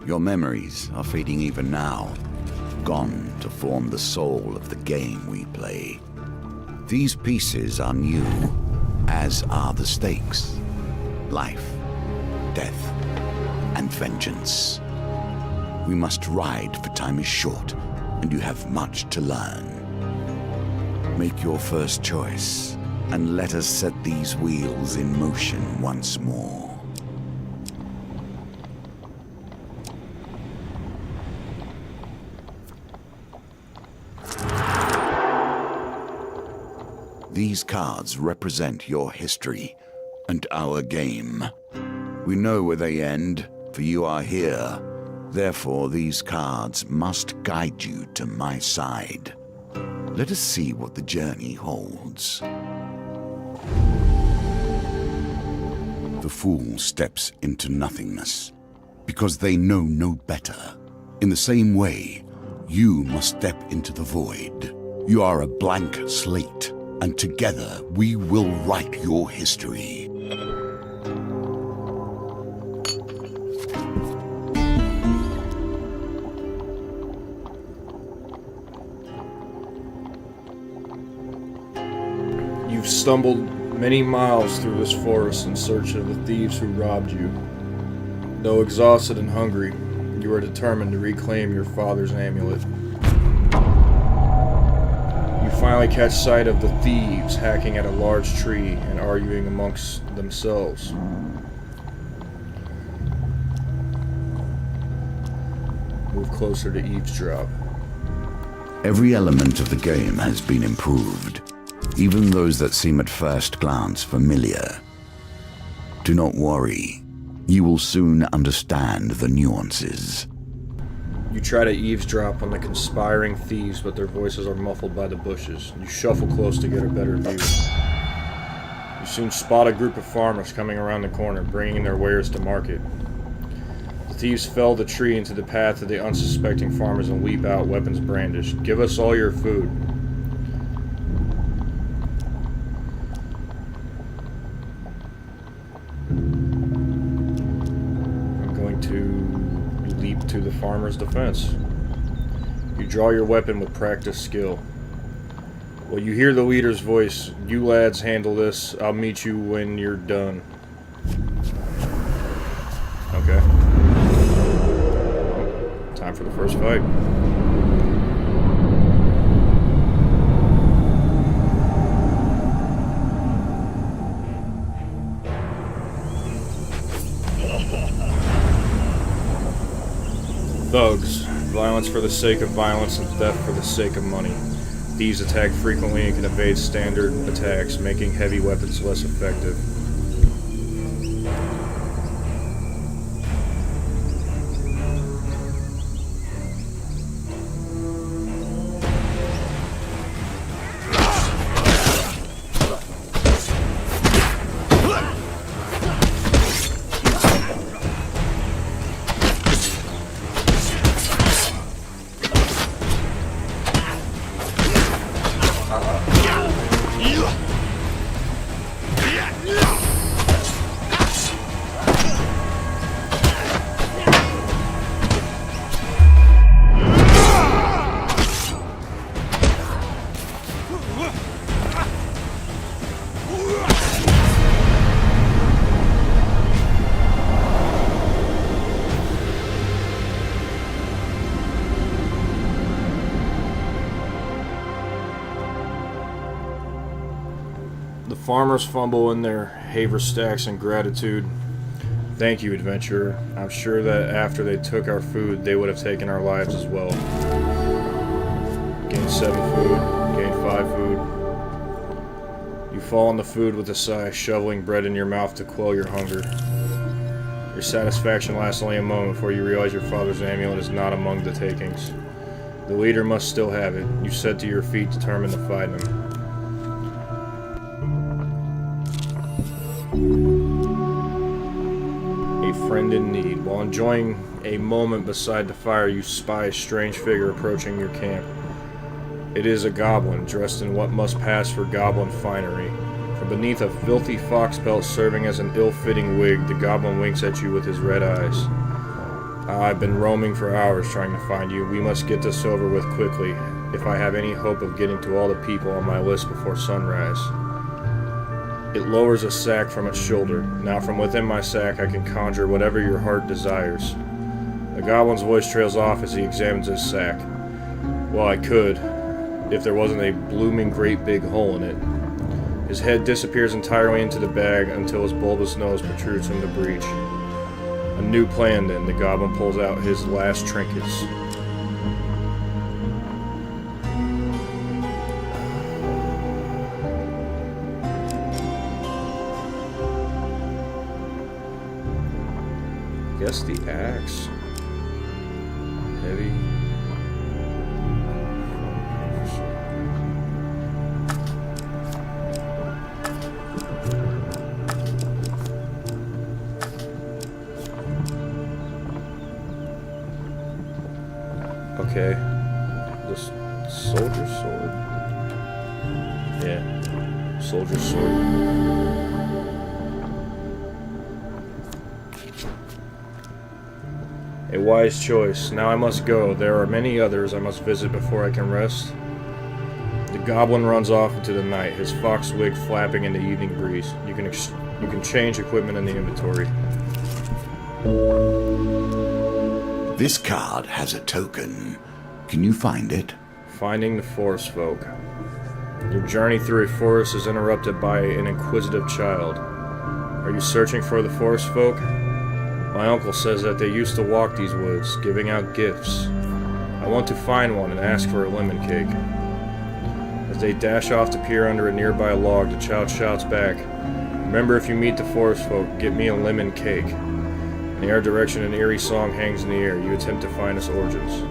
Your memories are fading even now, gone to form the soul of the game we play. These pieces are new, as are the stakes. Life, death, and vengeance. We must ride, for time is short, and you have much to learn. Make your first choice, and let us set these wheels in motion once more. These cards represent your history and our game. We know where they end, for you are here. Therefore, these cards must guide you to my side. Let us see what the journey holds. The fool steps into nothingness, because they know no better. In the same way, you must step into the void. You are a blank slate, and together we will write your history. You've stumbled many miles through this forest in search of the thieves who robbed you. Though exhausted and hungry, you are determined to reclaim your father's amulet. You finally catch sight of the thieves hacking at a large tree and arguing amongst themselves. Move closer to eavesdrop. Every element of the game has been improved, even those that seem at first glance familiar. Do not worry, you will soon understand the nuances. You try to eavesdrop on the conspiring thieves, but their voices are muffled by the bushes. You shuffle close to get a better view. You soon spot a group of farmers coming around the corner, bringing their wares to market. The thieves fell the tree into the path of the unsuspecting farmers and leap out, weapons brandished. Give us all your food. I'm going to leap to the farmer's defense. You draw your weapon with practiced skill. Well, you hear the leader's voice. You lads handle this. I'll meet you when you're done. Okay. Time for the first fight. Thugs. Violence for the sake of violence and theft for the sake of money. Thieves attack frequently and can evade standard attacks, making heavy weapons less effective. The farmers fumble in their haversacks in gratitude. Thank you, adventurer. I'm sure that after they took our food, they would have taken our lives as well. Gain 7 food, gain 5 food. You fall on the food with a sigh, shoveling bread in your mouth to quell your hunger. Your satisfaction lasts only a moment before you realize your father's amulet is not among the takings. The leader must still have it. You set to your feet, determined to find him. A friend in need. While enjoying a moment beside the fire, you spy a strange figure approaching your camp. It is a goblin, dressed in what must pass for goblin finery. From beneath a filthy fox pelt serving as an ill-fitting wig, the goblin winks at you with his red eyes. I've been roaming for hours trying to find you. We must get this over with quickly, if I have any hope of getting to all the people on my list before sunrise. It lowers a sack from its shoulder. Now from within my sack I can conjure whatever your heart desires. The goblin's voice trails off as he examines his sack. Well, I could, if there wasn't a blooming great big hole in it. His head disappears entirely into the bag until his bulbous nose protrudes from the breach. A new plan then, the goblin pulls out his last trinkets. Guess the axe. Heavy. Okay. This soldier's sword. Yeah. Soldier's sword. A wise choice. Now I must go. There are many others I must visit before I can rest. The goblin runs off into the night, his fox wig flapping in the evening breeze. You can change equipment in the inventory. This card has a token. Can you find it? Finding the forest folk. Your journey through a forest is interrupted by an inquisitive child. Are you searching for the forest folk? My uncle says that they used to walk these woods, giving out gifts. I want to find one and ask for a lemon cake. As they dash off to peer under a nearby log, the child shouts back, "Remember, if you meet the forest folk, get me a lemon cake." In the air direction, an eerie song hangs in the air. You attempt to find its origins.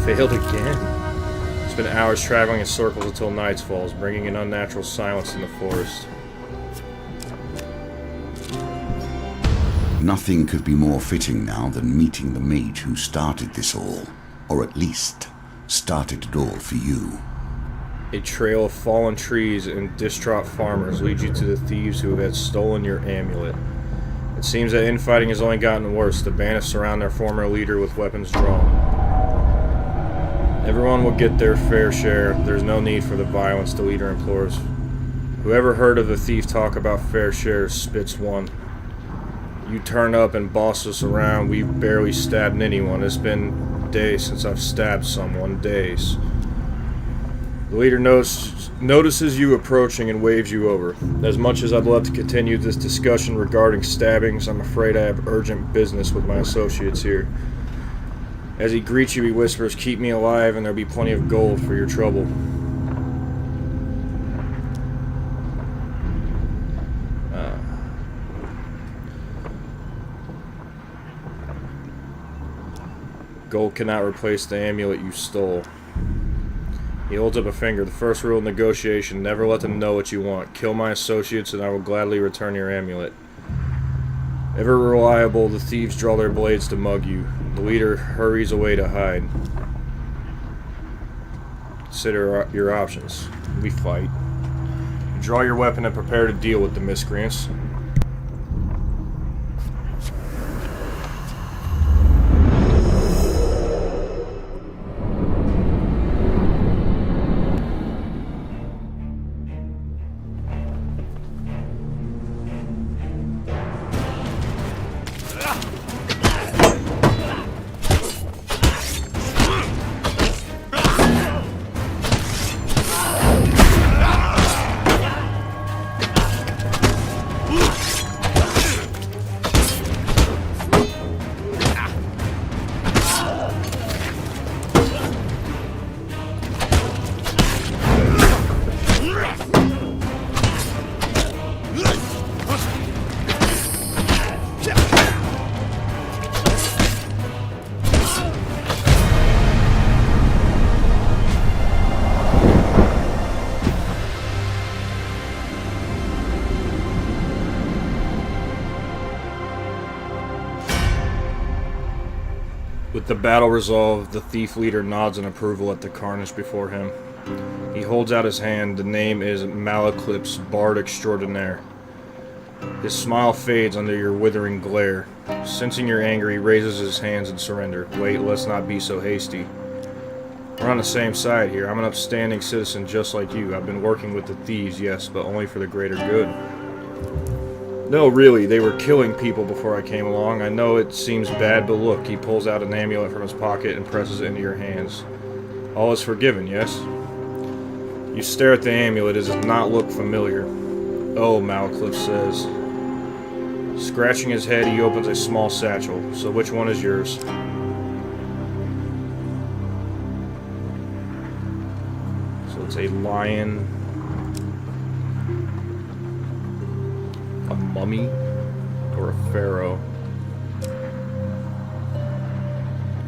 Failed again. It's been hours traveling in circles until night falls, bringing an unnatural silence in the forest. Nothing could be more fitting now than meeting the mage who started this all. Or at least, started it all for you. A trail of fallen trees and distraught farmers leads you to the thieves who had stolen your amulet. It seems that infighting has only gotten worse. The bandits surround their former leader with weapons drawn. Everyone will get their fair share. There's no need for the violence, the leader implores. Whoever heard of the thief talk about fair shares spits one. You turn up and boss us around. We've barely stabbed anyone. It's been days since I've stabbed someone. Days. The leader notices you approaching and waves you over. As much as I'd love to continue this discussion regarding stabbings, I'm afraid I have urgent business with my associates here. As he greets you, he whispers, "Keep me alive and there'll be plenty of gold for your trouble." Gold cannot replace the amulet you stole. He holds up a finger. The first rule of negotiation, never let them know what you want. Kill my associates and I will gladly return your amulet. Ever reliable, the thieves draw their blades to mug you. The leader hurries away to hide. Consider your options. We fight. You draw your weapon and prepare to deal with the miscreants. With the battle resolved, the thief leader nods in approval at the carnage before him. He holds out his hand. The name is Malaclips, Bard Extraordinaire. His smile fades under your withering glare. Sensing your anger, he raises his hands in surrender. Wait, let's not be so hasty. We're on the same side here. I'm an upstanding citizen just like you. I've been working with the thieves, yes, but only for the greater good. No, really, they were killing people before I came along. I know it seems bad, but look, he pulls out an amulet from his pocket and presses it into your hands. All is forgiven, yes? You stare at the amulet. It does not look familiar. Oh, Malaclypse says. Scratching his head, he opens a small satchel. So which one is yours? So it's a lion, a mummy, or a pharaoh,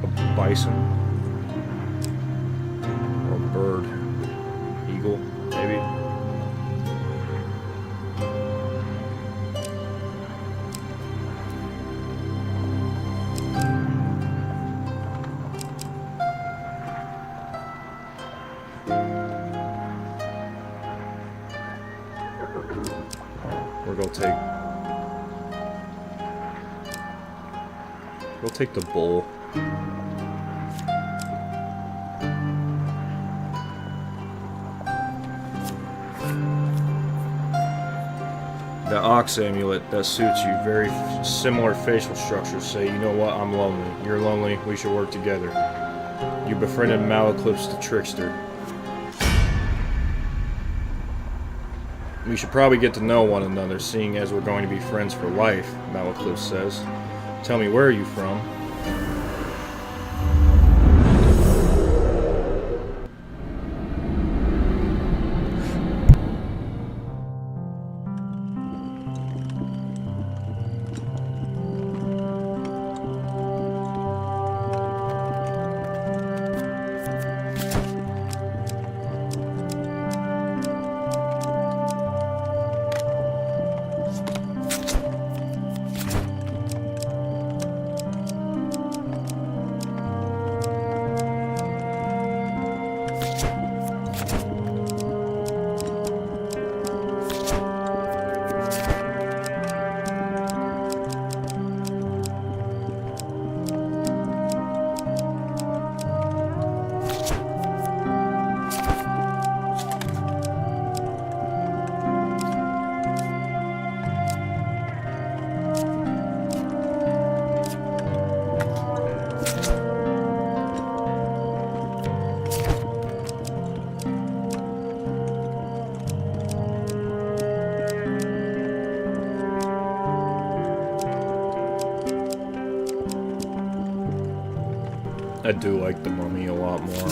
a bison, or a bird, eagle, maybe. We'll take the bull. The ox amulet that suits you. Very similar facial structures. Say, you know what? I'm lonely. You're lonely. We should work together. You befriended Malaclypse the trickster. We should probably get to know one another, seeing as we're going to be friends for life, Malaclypse says. Tell me, where are you from? I do like the mummy a lot more.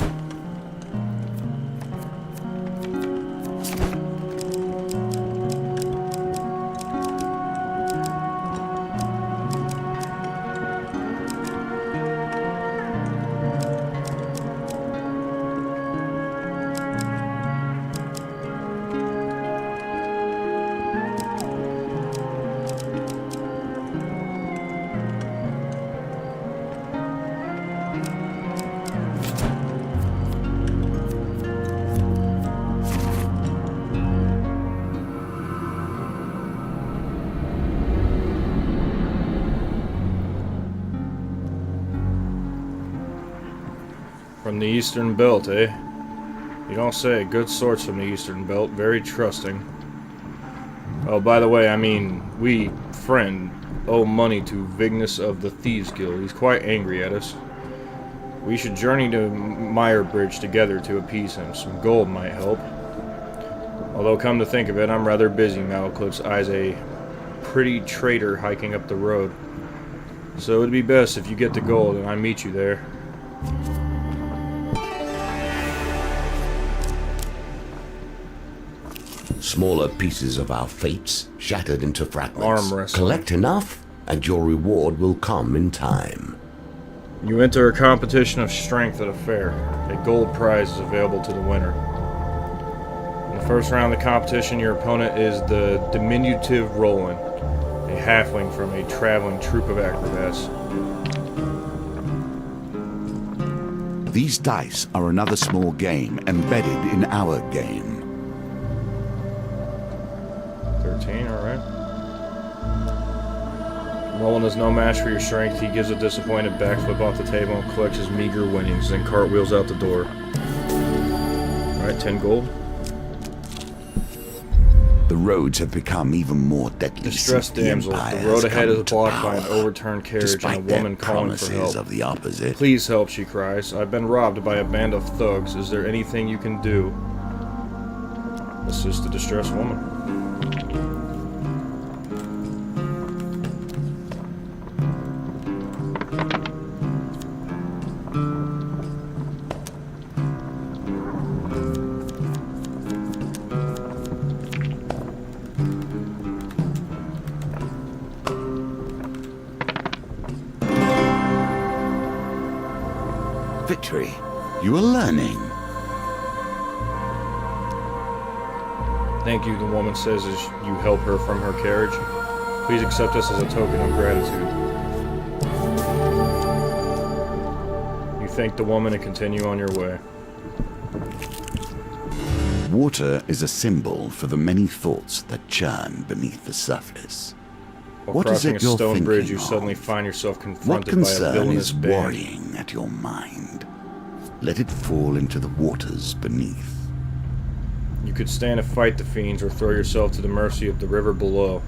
From the Eastern Belt, eh? You don't say. Good sorts from the Eastern Belt. Very trusting. Oh, by the way, I mean, we, friend, owe money to Vignus of the Thieves Guild. He's quite angry at us. We should journey to Mirebridge together to appease him. Some gold might help. Although, come to think of it, I'm rather busy. Malaclypse eyes a pretty traitor hiking up the road. So it'd be best if you get the gold and I meet you there. Smaller pieces of our fates shattered into fragments. Arm wrestling. Collect enough, and your reward will come in time. You enter a competition of strength at a fair. A gold prize is available to the winner. In the first round of the competition, your opponent is the diminutive Roland, a halfling from a traveling troupe of acrobats. These dice are another small game embedded in our game. 13, alright. Roland is no match for your strength. He gives a disappointed backflip off the table and collects his meager winnings, then cartwheels out the door. Alright, 10 gold. The roads have become even more deadly Distressed since the damsel. Empire The road has ahead come is to blocked by an power, overturned carriage despite and a woman their calling for promises help. of the opposite. Please help, she cries. I've been robbed by a band of thugs. Is there anything you can do? Assist the distressed woman. Victory, you are learning. Thank you, the woman says as you help her from her carriage. Please accept this as a token of gratitude. You thank the woman and continue on your way. Water is a symbol for the many thoughts that churn beneath the surface. While What is crossing it a you're stone bridge, thinking you of? suddenly find yourself What confronted by a concern villainous is band. worrying at your mind? Let it fall into the waters beneath. You could stand and fight the fiends or throw yourself to the mercy of the river below.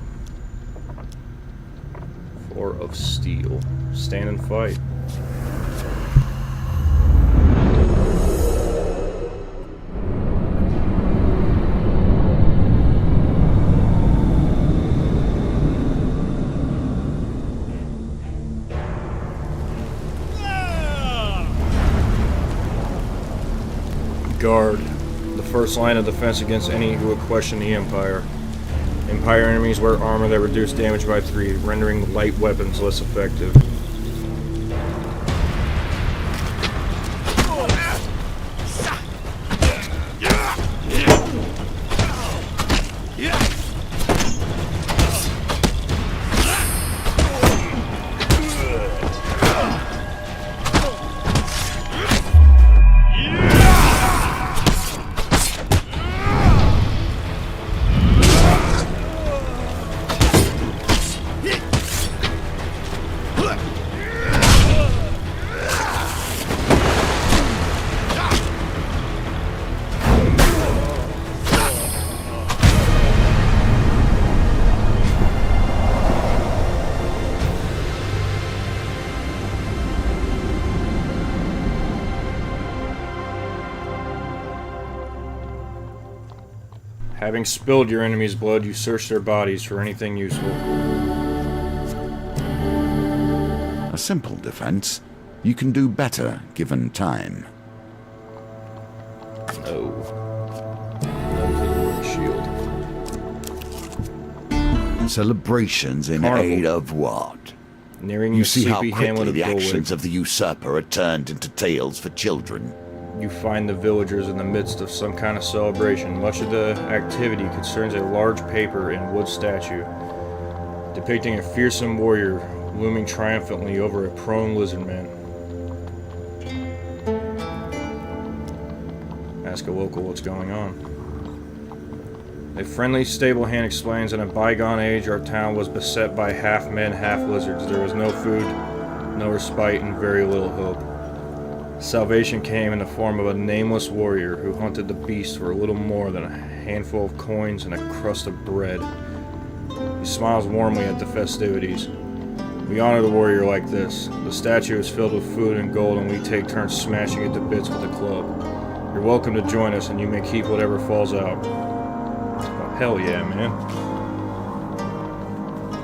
4 of steel. Stand and fight. Guard. The first line of defense against any who would question the Empire. Empire enemies wear armor that reduce damage by 3, rendering light weapons less effective. Having spilled your enemy's blood, you search their bodies for anything useful. A simple defense. You can do better given time. No. No to the shield. Celebrations in Carnival. aid of what? Nearing You the see how sleepy hamlet quickly of the Bullwick, actions of the usurper are turned into tales for children. you find the villagers in the midst of some kind of celebration. Much of the activity concerns a large paper and wood statue depicting a fearsome warrior looming triumphantly over a prone lizard man. Ask a local what's going on. A friendly stable hand explains, in a bygone age our town was beset by half men, half lizards. There was no food, no respite, and very little hope. Salvation came in the form of a nameless warrior who hunted the beast for a little more than a handful of coins and a crust of bread. He smiles warmly at the festivities. We honor the warrior like this. The statue is filled with food and gold, and we take turns smashing it to bits with a club. You're welcome to join us, and you may keep whatever falls out. Oh, hell yeah, man.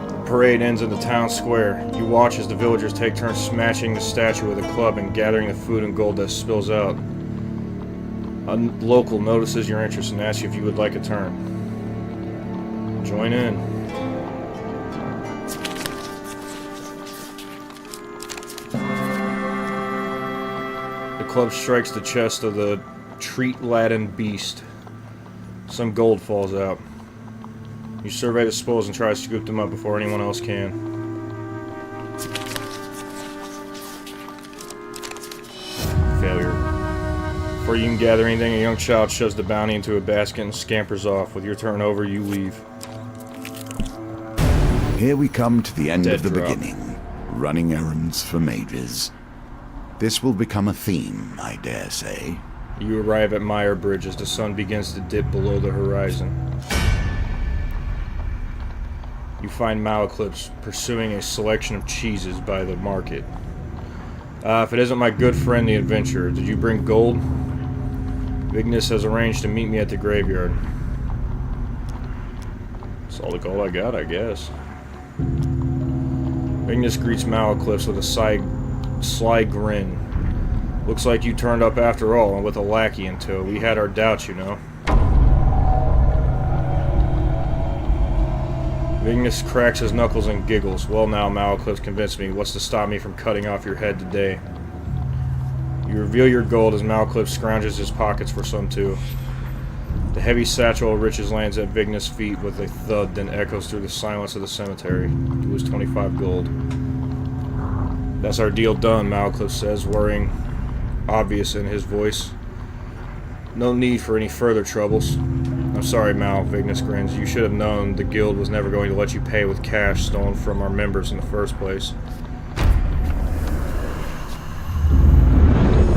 The parade ends in the town square. You watch as the villagers take turns smashing the statue with a club and gathering the food and gold that spills out. A local notices your interest and asks you if you would like a turn. Join in. The club strikes the chest of the treat-laden beast. Some gold falls out. You survey the spoils and try to scoop them up before anyone else can. Failure. Before you can gather anything, a young child shoves the bounty into a basket and scampers off. With your turn over, you leave. Here we come to the end Dead of the drop. beginning. Running errands for mages. This will become a theme, I dare say. You arrive at Meyer Bridge as the sun begins to dip below the horizon. You find Malaclips pursuing a selection of cheeses by the market. If it isn't my good friend the adventurer, did you bring gold? Vignis has arranged to meet me at the graveyard. That's all the gold I got, I guess. Vignis greets Malaclips with a sly grin. Looks like you turned up after all, and with a lackey in tow. We had our doubts, you know. Vignis cracks his knuckles and giggles. Well now, Malaclips convinced me. What's to stop me from cutting off your head today? You reveal your gold as Malaclips scrounges his pockets for some too. The heavy satchel of riches lands at Vignis' feet with a thud, then echoes through the silence of the cemetery. It was 25 gold. That's our deal done, Malaclips says, worrying obvious in his voice. No need for any further troubles. I'm sorry, Mal, Vignis grins. You should have known the guild was never going to let you pay with cash stolen from our members in the first place.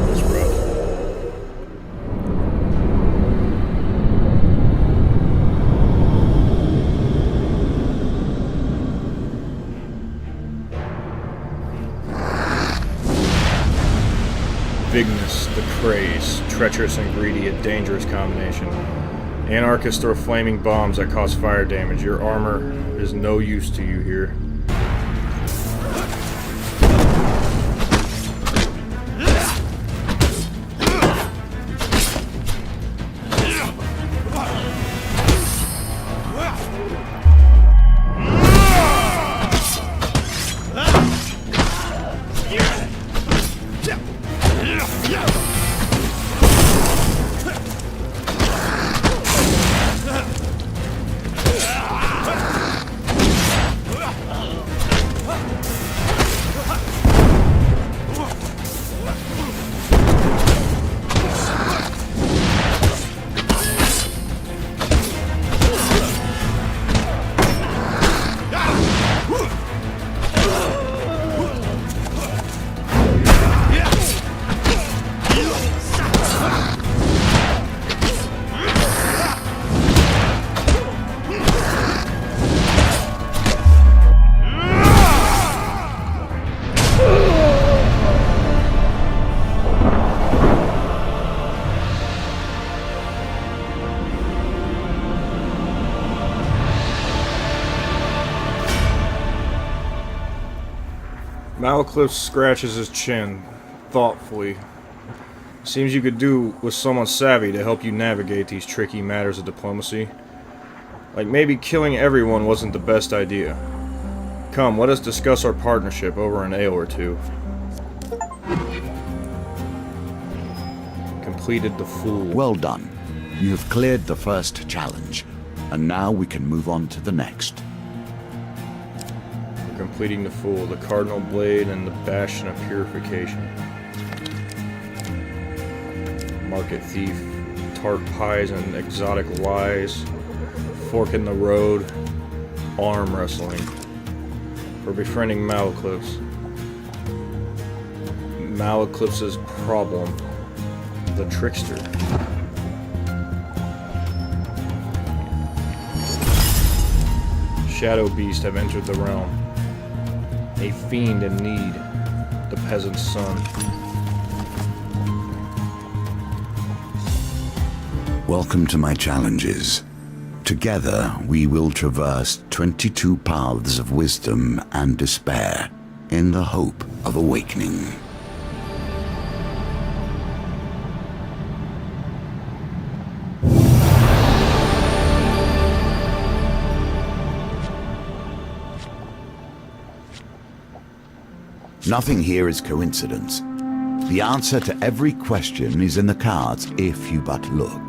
That's rough. Vignis, the craze, treacherous and greedy, a dangerous combination. Anarchists throw flaming bombs that cause fire damage. Your armor is no use to you here. Malaclips scratches his chin, thoughtfully. Seems you could do with someone savvy to help you navigate these tricky matters of diplomacy. Like maybe killing everyone wasn't the best idea. Come, let us discuss our partnership over an ale or two. Completed the fool. Well done. You have cleared the first challenge, and now we can move on to the next. Completing the fool, the cardinal blade, and the bastion of purification. Market thief, tart pies and exotic lies, fork in the road, arm wrestling. For befriending Malaclips. Malaclips' problem, the trickster. Shadow beasts have entered the realm. A fiend in need, the peasant's son. Welcome to my challenges. Together, we will traverse 22 paths of wisdom and despair in the hope of awakening. Nothing here is coincidence. The answer to every question is in the cards if you but look.